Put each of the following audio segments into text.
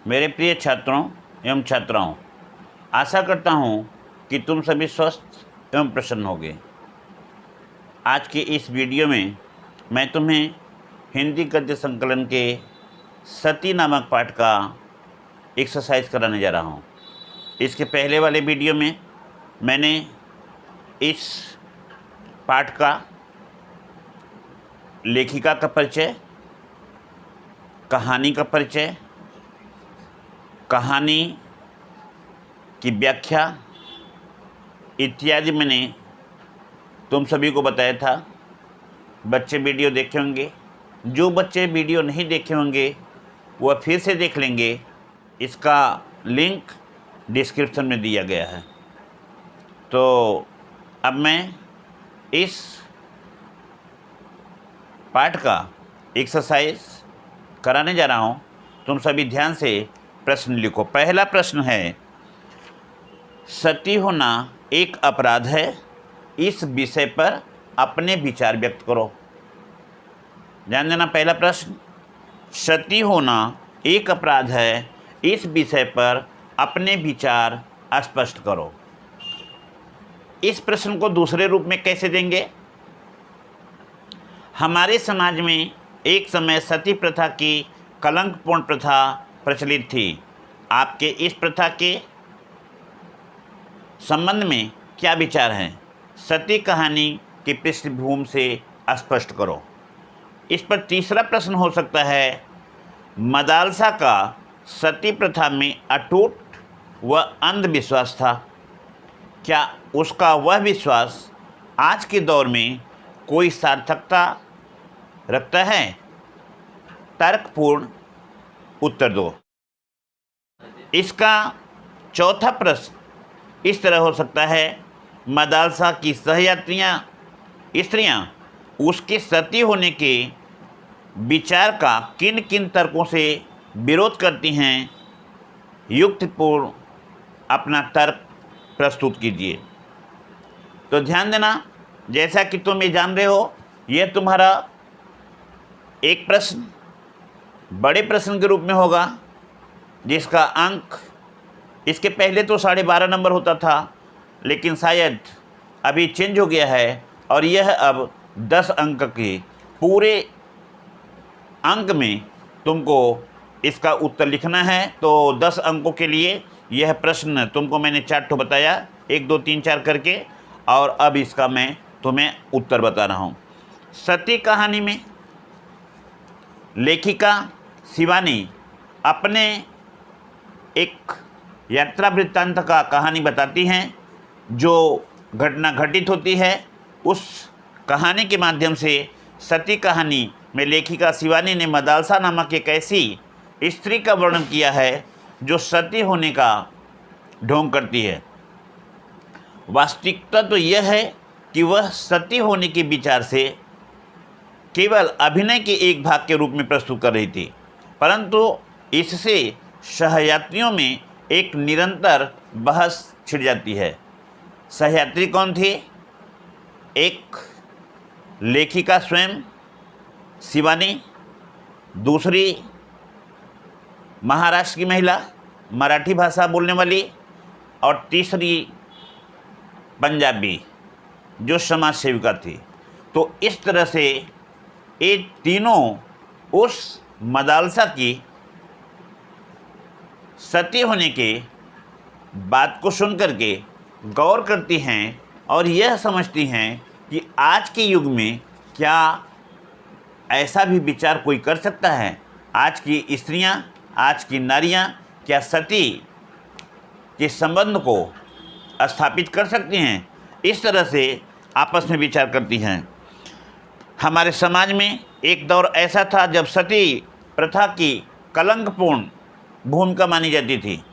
मेरे प्रिय छात्रों एवं छात्राओं, आशा करता हूँ कि तुम सभी स्वस्थ एवं प्रसन्न होगे। आज के इस वीडियो में मैं तुम्हें हिंदी गद्य संकलन के सती नामक पाठ का एक्सरसाइज कराने जा रहा हूँ। इसके पहले वाले वीडियो में मैंने इस पाठ का लेखिका का परिचय, कहानी का परिचय, कहानी की व्याख्या इत्यादि मैंने तुम सभी को बताया था। बच्चे वीडियो देखे होंगे, जो बच्चे वीडियो नहीं देखे होंगे वह फिर से देख लेंगे। इसका लिंक डिस्क्रिप्शन में दिया गया है। तो अब मैं इस पाठ का एक्सरसाइज कराने जा रहा हूँ। तुम सभी ध्यान से प्रश्न लिखो। पहला प्रश्न है, सती होना एक अपराध है, इस विषय पर अपने विचार व्यक्त करो। ध्यान देना, पहला प्रश्न, सती होना एक अपराध है, इस विषय पर अपने विचार स्पष्ट करो। इस प्रश्न को दूसरे रूप में कैसे देंगे? हमारे समाज में एक समय सती प्रथा की कलंकपूर्ण प्रथा प्रचलित थी। आपके इस प्रथा के संबंध में क्या विचार हैं? सती कहानी की पृष्ठभूमि से स्पष्ट करो। इस पर तीसरा प्रश्न हो सकता है, मदालसा का सती प्रथा में अटूट व अंधविश्वास था। क्या उसका वह विश्वास आज के दौर में कोई सार्थकता रखता है? तर्कपूर्ण उत्तर दो। इसका चौथा प्रश्न इस तरह हो सकता है, मदालसा की सहयात्रियाँ स्त्रियाँ उसके सती होने के विचार का किन किन तर्कों से विरोध करती हैं? युक्तिपूर्ण अपना तर्क प्रस्तुत कीजिए। तो ध्यान देना, जैसा कि तुम ये जान रहे हो, यह तुम्हारा एक प्रश्न बड़े प्रश्न के रूप में होगा, जिसका अंक इसके पहले तो 12.5 नंबर होता था, लेकिन शायद अभी चेंज हो गया है और यह अब 10 अंक के पूरे अंक में तुमको इसका उत्तर लिखना है। तो 10 अंकों के लिए यह प्रश्न तुमको मैंने 4 ठो बताया, 1 2 3 4 करके, और अब इसका मैं तुम्हें उत्तर बता रहा हूँ। सती कहानी में लेखिका शिवानी अपने एक यात्रा वृत्तांत का कहानी बताती हैं, जो घटना घटित होती है। उस कहानी के माध्यम से सती कहानी में लेखिका शिवानी ने मदालसा नामक एक ऐसी स्त्री का वर्णन किया है जो सती होने का ढोंग करती है। वास्तविकता तो यह है कि वह सती होने के विचार से केवल अभिनय के एक भाग के रूप में प्रस्तुत कर रही थी, परंतु इससे सहयात्रियों में एक निरंतर बहस छिड़ जाती है। सहयात्री कौन थी? एक लेखिका स्वयं शिवानी, दूसरी महाराष्ट्र की महिला मराठी भाषा बोलने वाली, और तीसरी पंजाबी जो समाज सेविका थी। तो इस तरह से ये तीनों उस मदालसा की सती होने के बात को सुन करके गौर करती हैं और यह समझती हैं कि आज के युग में क्या ऐसा भी विचार कोई कर सकता है? आज की स्त्रियां, आज की नारियां क्या सती के संबंध को स्थापित कर सकती हैं? इस तरह से आपस में विचार करती हैं। हमारे समाज में एक दौर ऐसा था जब सती प्रथा की कलंकपूर्ण भूमिका मानी जाती थी।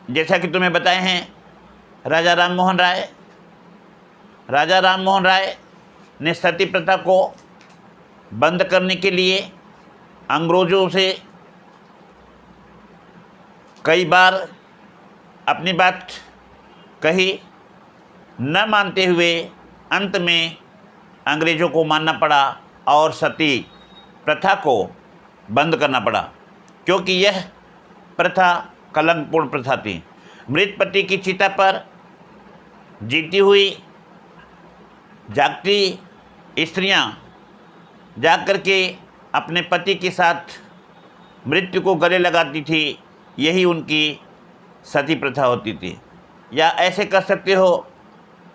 जैसा कि तुम्हें बताए हैं, राजा राम मोहन राय ने सती प्रथा को बंद करने के लिए अंग्रेज़ों से कई बार अपनी बात कही, न मानते हुए अंत में अंग्रेज़ों को मानना पड़ा और सती प्रथा को बंद करना पड़ा। क्योंकि यह प्रथा कलंकपूर्ण प्रथा थी। मृत पति की चिता पर जीती हुई जागती स्त्रियां जाकर के अपने पति के साथ मृत्यु को गले लगाती थी। यही उनकी सती प्रथा होती थी। या ऐसे कर सकते हो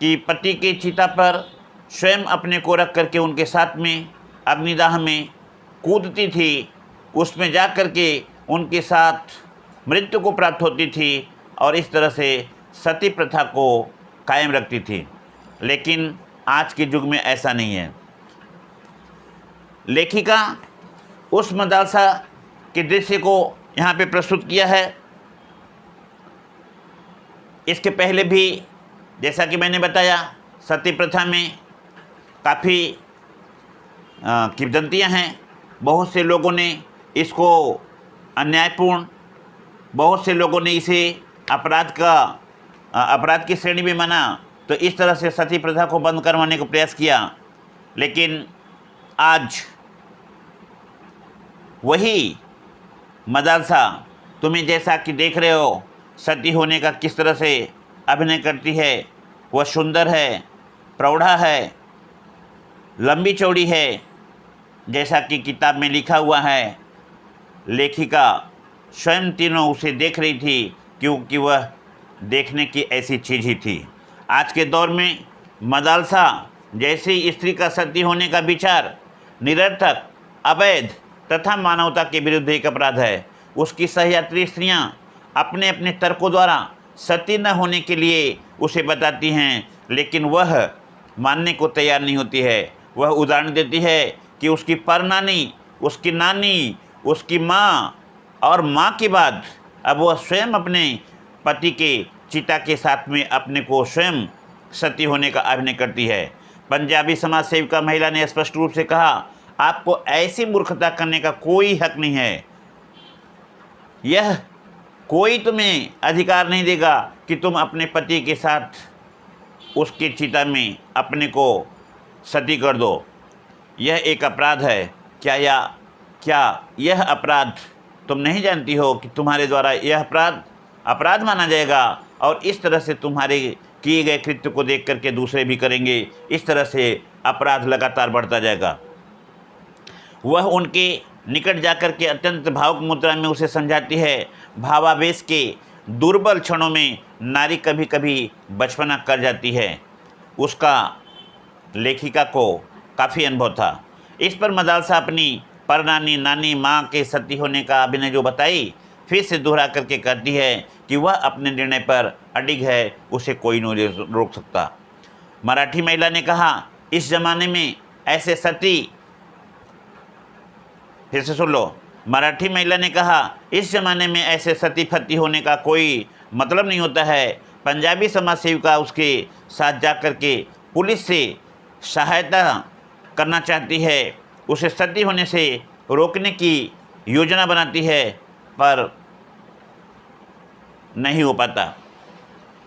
कि पति की चिता पर स्वयं अपने को रख करके उनके साथ में अग्निदाह में कूदती थी, उसमें जा कर के उनके साथ मृत्यु को प्राप्त होती थी और इस तरह से सती प्रथा को कायम रखती थी। लेकिन आज के युग में ऐसा नहीं है। लेखिका उस मदालसा के दृश्य को यहाँ पे प्रस्तुत किया है। इसके पहले भी जैसा कि मैंने बताया, सती प्रथा में काफ़ी किंवदंतियाँ हैं। बहुत से लोगों ने इसको अन्यायपूर्ण, बहुत से लोगों ने इसे अपराध की श्रेणी में माना। तो इस तरह से सती प्रथा को बंद करवाने का प्रयास किया। लेकिन आज वही मदालसा तुम्हें जैसा कि देख रहे हो सती होने का किस तरह से अभिनय करती है। वह सुंदर है, प्रौढ़ा है, लंबी चौड़ी है, जैसा कि किताब में लिखा हुआ है। लेखिका स्वयं तीनों उसे देख रही थी क्योंकि वह देखने की ऐसी चीज़ ही थी। आज के दौर में मदालसा जैसी स्त्री का सती होने का विचार निरर्थक, अवैध तथा मानवता के विरुद्ध एक अपराध है। उसकी सहयात्री स्त्रियां अपने अपने तर्कों द्वारा सती न होने के लिए उसे बताती हैं, लेकिन वह मानने को तैयार नहीं होती है। वह उदाहरण देती है कि उसकी परनानी, उसकी नानी, उसकी माँ और माँ के बाद अब वह स्वयं अपने पति के चिता के साथ में अपने को स्वयं सती होने का अभिनय करती है। पंजाबी समाज सेविका महिला ने स्पष्ट रूप से कहा, आपको ऐसी मूर्खता करने का कोई हक नहीं है। यह कोई तुम्हें अधिकार नहीं देगा कि तुम अपने पति के साथ उसकी चिता में अपने को सती कर दो। यह एक अपराध है। क्या यह अपराध तुम नहीं जानती हो कि तुम्हारे द्वारा यह अपराध माना जाएगा और इस तरह से तुम्हारे किए गए कृत्य को देख करके दूसरे भी करेंगे। इस तरह से अपराध लगातार बढ़ता जाएगा। वह उनके निकट जाकर के अत्यंत भावुक मुद्रा में उसे समझाती है। भावावेश के दुर्बल क्षणों में नारी कभी कभी बचपना कर जाती है। उसका लेखिका को काफ़ी अनुभव था। इस पर मदालसा अपनी परनानी, नानी, माँ के सती होने का अभिनय जो बताई, फिर से दोहरा करके कहती है कि वह अपने निर्णय पर अडिग है, उसे कोई नहीं रोक सकता। मराठी महिला ने कहा, इस ज़माने में ऐसे सती, फिर से सुन लो, मराठी महिला ने कहा, इस ज़माने में ऐसे सती फती होने का कोई मतलब नहीं होता है। पंजाबी समाज सेविका उसके साथ जाकर के पुलिस से सहायता करना चाहती है, उसे सती होने से रोकने की योजना बनाती है, पर नहीं हो पाता।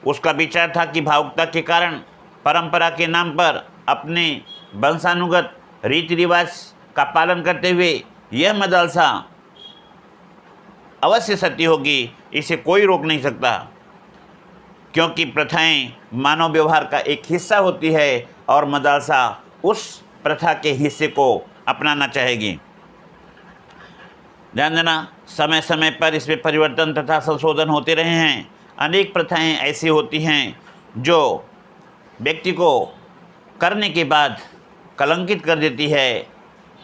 उसका विचार था कि भावुकता के कारण परंपरा के नाम पर अपने वंशानुगत रीति रिवाज का पालन करते हुए यह मदालसा अवश्य सती होगी, इसे कोई रोक नहीं सकता, क्योंकि प्रथाएं मानव व्यवहार का एक हिस्सा होती है और मदालसा उस प्रथा के हिस्से को अपनाना चाहेगी। ध्यान देना, समय समय पर इसमें परिवर्तन तथा संशोधन होते रहे हैं। अनेक प्रथाएं ऐसी होती हैं जो व्यक्ति को करने के बाद कलंकित कर देती है।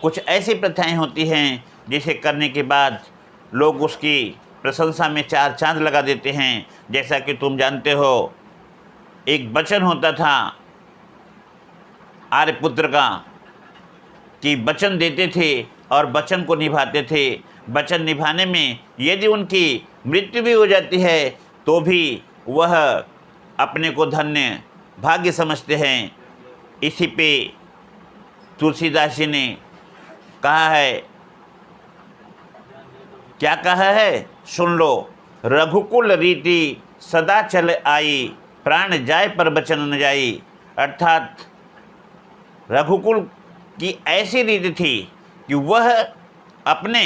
कुछ ऐसी प्रथाएं होती हैं जिसे करने के बाद लोग उसकी प्रशंसा में चार चांद लगा देते हैं। जैसा कि तुम जानते हो, एक वचन होता था आर्यपुत्र का कि वचन देते थे और वचन को निभाते थे। वचन निभाने में यदि उनकी मृत्यु भी हो जाती है तो भी वह अपने को धन्य भाग्य समझते हैं। इसी पे तुलसीदास जी ने कहा है, क्या कहा है, सुन लो, रघुकुल रीति सदा चल आई, प्राण जाए पर वचन न जाई। अर्थात रघुकुल की ऐसी रीति थी कि वह अपने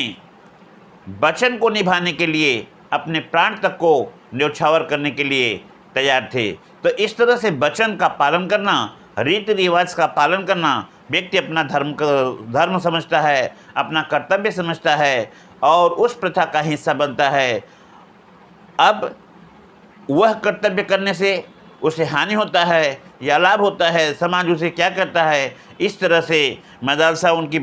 वचन को निभाने के लिए, अपने प्राण तक को न्यौछावर करने के लिए तैयार थे। तो इस तरह से वचन का पालन करना, रीति रिवाज का पालन करना, व्यक्ति अपना धर्म समझता है, अपना कर्तव्य समझता है और उस प्रथा का हिस्सा बनता है। अब वह कर्तव्य करने से उसे हानि होता है या लाभ होता है, समाज उसे क्या करता है, इस तरह से मदरसा उनकी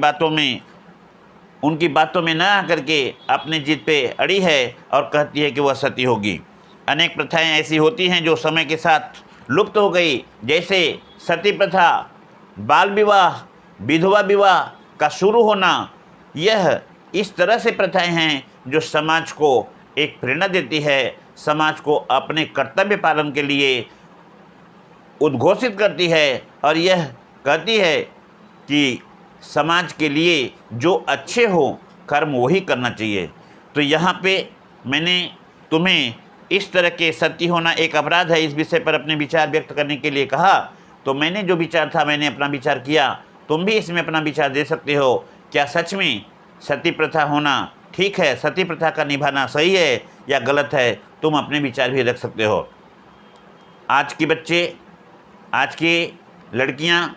बातों में न आकर के अपनी जिद पे अड़ी है और कहती है कि वह सती होगी। अनेक प्रथाएं ऐसी होती हैं जो समय के साथ लुप्त हो गई, जैसे सती प्रथा, बाल विवाह, विधवा विवाह का शुरू होना। यह इस तरह से प्रथाएं हैं जो समाज को एक प्रेरणा देती है, समाज को अपने कर्तव्य पालन के लिए उद्घोषित करती है और यह कहती है कि समाज के लिए जो अच्छे हो कर्म वही करना चाहिए। तो यहाँ पे मैंने तुम्हें इस तरह के सती होना एक अपराध है इस विषय पर अपने विचार व्यक्त करने के लिए कहा। तो मैंने जो विचार था मैंने अपना विचार किया, तुम भी इसमें अपना विचार दे सकते हो। क्या सच में सती प्रथा होना ठीक है, सती प्रथा का निभाना सही है या गलत है? तुम अपने विचार भी रख सकते हो। आज के बच्चे, आज की लड़कियां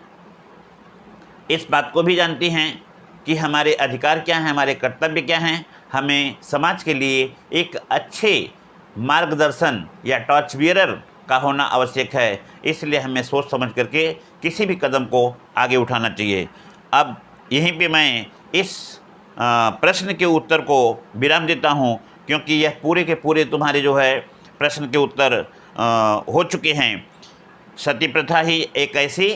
इस बात को भी जानती हैं कि हमारे अधिकार क्या हैं, हमारे कर्तव्य क्या हैं। हमें समाज के लिए एक अच्छे मार्गदर्शन या टॉर्च बियरर का होना आवश्यक है। इसलिए हमें सोच समझ करके किसी भी कदम को आगे उठाना चाहिए। अब यहीं पे मैं इस प्रश्न के उत्तर को विराम देता हूँ, क्योंकि यह पूरे के पूरे तुम्हारे जो है प्रश्न के उत्तर हो चुके हैं। सती प्रथा ही एक ऐसी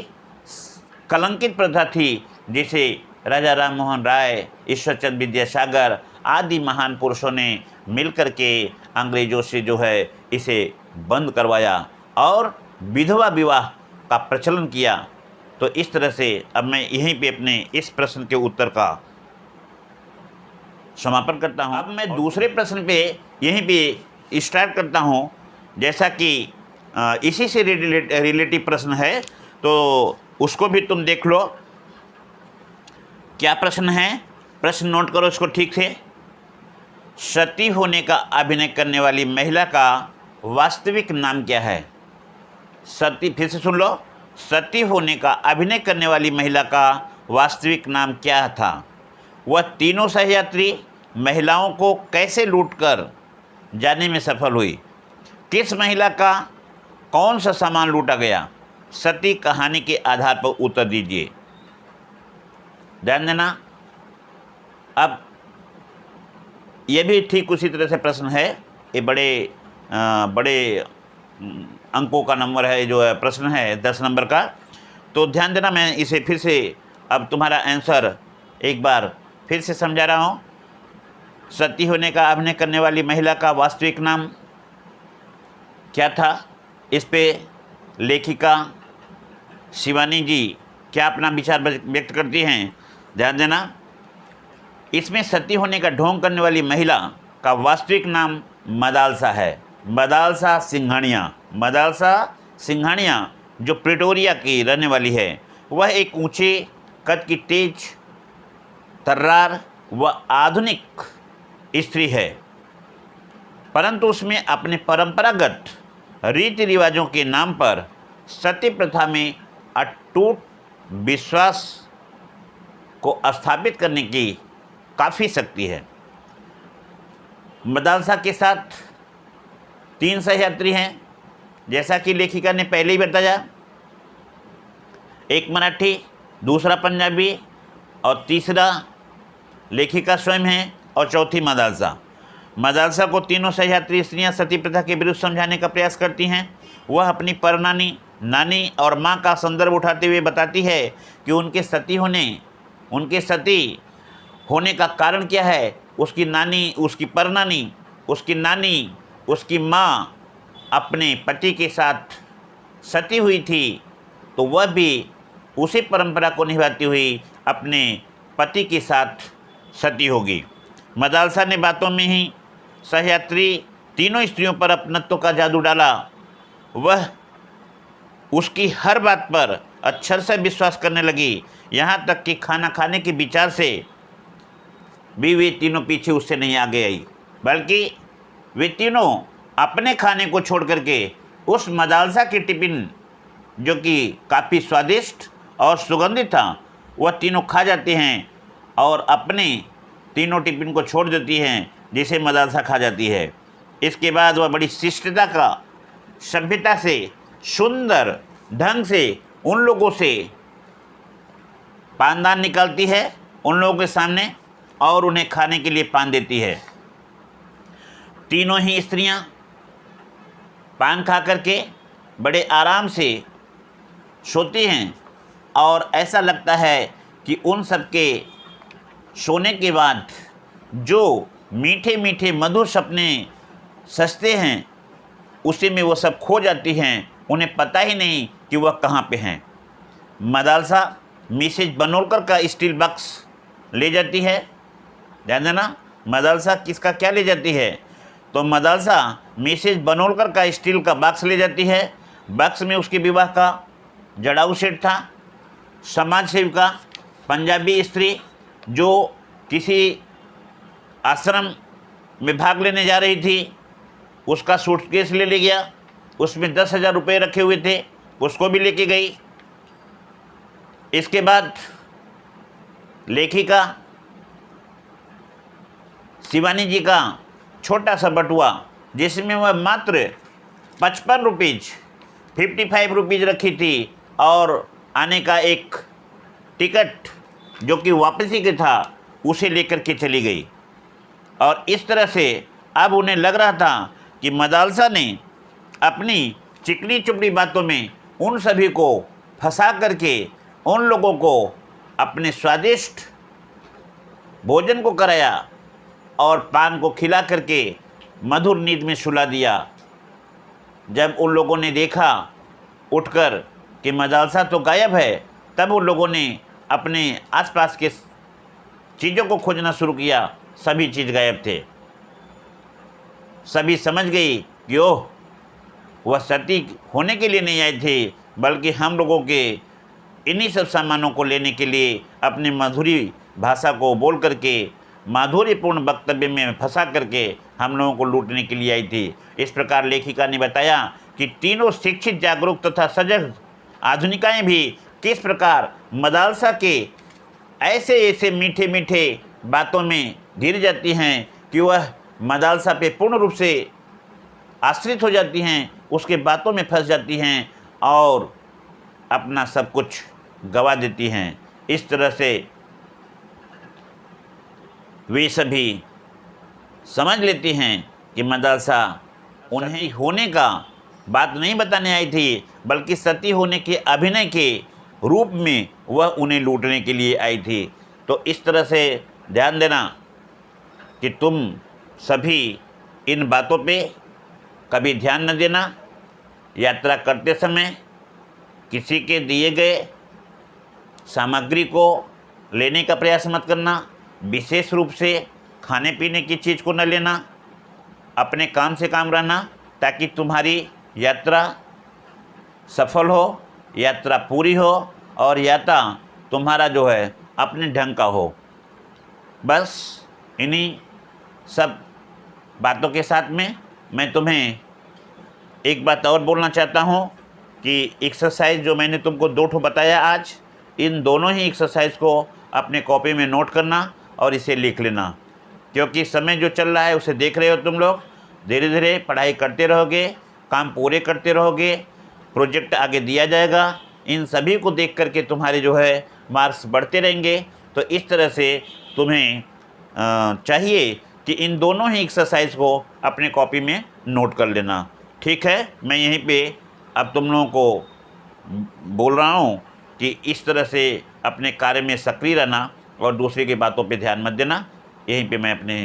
कलंकित प्रथा थी जिसे राजा राम मोहन राय, ईश्वरचंद विद्यासागर आदि महान पुरुषों ने मिलकर के अंग्रेज़ों से जो है इसे बंद करवाया और विधवा विवाह का प्रचलन किया। तो इस तरह से अब मैं यहीं पे अपने इस प्रश्न के उत्तर का समापन करता हूं। अब मैं दूसरे प्रश्न पे यहीं पे स्टार्ट करता हूं। जैसा कि इसी से रिलेटिव प्रश्न है, तो उसको भी तुम देख लो। क्या प्रश्न है, प्रश्न नोट करो इसको ठीक से। सती होने का अभिनय करने वाली महिला का वास्तविक नाम क्या है? सती, फिर से सुन लो। सती होने का अभिनय करने वाली महिला का वास्तविक नाम क्या था? वह तीनों सहयात्री महिलाओं को कैसे लूटकर जाने में सफल हुई? किस महिला का कौन सा सामान लूटा गया? सती कहानी के आधार पर उत्तर दीजिए। ध्यान देना। अब यह भी ठीक उसी तरह से प्रश्न है। ये बड़े अंकों का नंबर है, जो है प्रश्न है 10 नंबर का। तो ध्यान देना, मैं इसे फिर से अब तुम्हारा आंसर एक बार फिर से समझा रहा हूँ। सती होने का अभिनय करने वाली महिला का वास्तविक नाम क्या था? इस पे लेखिका शिवानी जी क्या अपना विचार व्यक्त करती हैं? ध्यान देना। इसमें सती होने का ढोंग करने वाली महिला का वास्तविक नाम मदालसा है। मदालसा सिंघानिया जो प्रिटोरिया की रहने वाली है। वह एक ऊंचे कद की, तेज तर्रार व आधुनिक स्त्री है, परंतु उसमें अपने परंपरागत रीति रिवाजों के नाम पर सती प्रथा में अटूट विश्वास को स्थापित करने की काफ़ी शक्ति है। मदालसा के साथ 3 सहयात्री हैं, जैसा कि लेखिका ने पहले ही बताया। एक मराठी, दूसरा पंजाबी और तीसरा लेखिका स्वयं है और चौथी मदालसा। मदालसा को तीनों सहयात्री स्त्रियां सती प्रथा के विरुद्ध समझाने का प्रयास करती हैं। वह अपनी परनानी, नानी और माँ का संदर्भ उठाते हुए बताती है कि उनके सती होने का कारण क्या है। उसकी नानी, उसकी परनानी, उसकी नानी, उसकी माँ अपने पति के साथ सती हुई थी, तो वह भी उसी परंपरा को निभाती हुई अपने पति के साथ सती होगी। मदालसा ने बातों में ही सहयात्री तीनों स्त्रियों पर अपनत्व का जादू डाला। वह उसकी हर बात पर अक्षर से विश्वास करने लगी, यहाँ तक कि खाना खाने के विचार से भी वे तीनों पीछे उससे नहीं आगे आई, बल्कि वे तीनों अपने खाने को छोड़ करके उस मदालसा की टिफ़िन, जो कि काफ़ी स्वादिष्ट और सुगंधित था, वह तीनों खा जाती हैं और अपने तीनों टिफ़िन को छोड़ देती हैं, जिसे मदालसा खा जाती है। इसके बाद वह बड़ी शिष्टता का, सभ्यता से, सुंदर ढंग से उन लोगों से पानदान निकालती है उन लोगों के सामने और उन्हें खाने के लिए पान देती है। तीनों ही स्त्रियां पान खा करके बड़े आराम से सोती हैं और ऐसा लगता है कि उन सबके सोने के बाद जो मीठे मीठे मधुर सपने सजते हैं उसी में वो सब खो जाती हैं, उन्हें पता ही नहीं कि वह कहाँ पे हैं। मदालसा मिसेज बनोलकर का स्टील बॉक्स ले जाती है। ध्यान देना, मदालसा किसका क्या ले जाती है? तो मदालसा मिसेज बनोलकर का स्टील का बॉक्स ले जाती है। बॉक्स में उसके विवाह का जड़ाऊ सेट था। समाज सेविका पंजाबी स्त्री जो किसी आश्रम में भाग लेने जा रही थी, उसका सूटकेस ले गया, उसमें 10,000 रुपये रखे हुए थे, उसको भी लेके गई। इसके बाद लेखिका शिवानी जी का छोटा सा बटुआ, जिसमें वह मात्र 55 रुपीज़ 55 रुपीज़ रखी थी और आने का एक टिकट जो कि वापसी के था, उसे लेकर के चली गई। और इस तरह से अब उन्हें लग रहा था कि मदालसा ने अपनी चिकनी चुपड़ी बातों में उन सभी को फंसा करके उन लोगों को अपने स्वादिष्ट भोजन को कराया और पान को खिला करके मधुर नींद में सुला दिया। जब उन लोगों ने देखा उठकर कि मदालसा तो गायब है, तब उन लोगों ने अपने आसपास के चीज़ों को खोजना शुरू किया। सभी चीज़ गायब थे। सभी समझ गई कि ओह, वह सती होने के लिए नहीं आए थे, बल्कि हम लोगों के इन्हीं सब सामानों को लेने के लिए अपनी मधुरी भाषा को बोल करके, माधुर्यपूर्ण वक्तव्य में फंसा करके हम लोगों को लूटने के लिए आई थी। इस प्रकार लेखिका ने बताया कि तीनों शिक्षित, जागरूक तथा सजग आधुनिकाएं भी किस प्रकार मदालसा के ऐसे ऐसे मीठे मीठे बातों में घिर जाती हैं कि वह मदालसा पे पूर्ण रूप से आश्रित हो जाती हैं, उसके बातों में फंस जाती हैं और अपना सब कुछ गवा देती हैं। इस तरह से वे सभी समझ लेती हैं कि मदालसा उन्हें होने का बात नहीं बताने आई थी, बल्कि सती होने के अभिनय के रूप में वह उन्हें लूटने के लिए आई थी। तो इस तरह से ध्यान देना कि तुम सभी इन बातों पे कभी ध्यान न देना। यात्रा करते समय किसी के दिए गए सामग्री को लेने का प्रयास मत करना। विशेष रूप से खाने पीने की चीज़ को न लेना। अपने काम से काम रहना, ताकि तुम्हारी यात्रा सफल हो, यात्रा पूरी हो और यात्रा तुम्हारा जो है अपने ढंग का हो। बस इन्हीं सब बातों के साथ में मैं तुम्हें एक बात और बोलना चाहता हूँ कि एक्सरसाइज जो मैंने तुमको 2 ठो बताया आज, इन दोनों ही एक्सरसाइज को अपने कॉपी में नोट करना और इसे लिख लेना, क्योंकि समय जो चल रहा है उसे देख रहे हो तुम लोग। धीरे धीरे पढ़ाई करते रहोगे, काम पूरे करते रहोगे, प्रोजेक्ट आगे दिया जाएगा, इन सभी को देख करके तुम्हारे जो है मार्क्स बढ़ते रहेंगे। तो इस तरह से तुम्हें चाहिए कि इन दोनों ही एक्सरसाइज को अपने कॉपी में नोट कर लेना। ठीक है, मैं यहीं पे अब तुम लोगों को बोल रहा हूँ कि इस तरह से अपने कार्य में सक्रिय रहना और दूसरे की बातों पे ध्यान मत देना। यहीं पे मैं अपने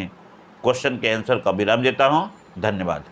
क्वेश्चन के आंसर का विराम देता हूँ। धन्यवाद।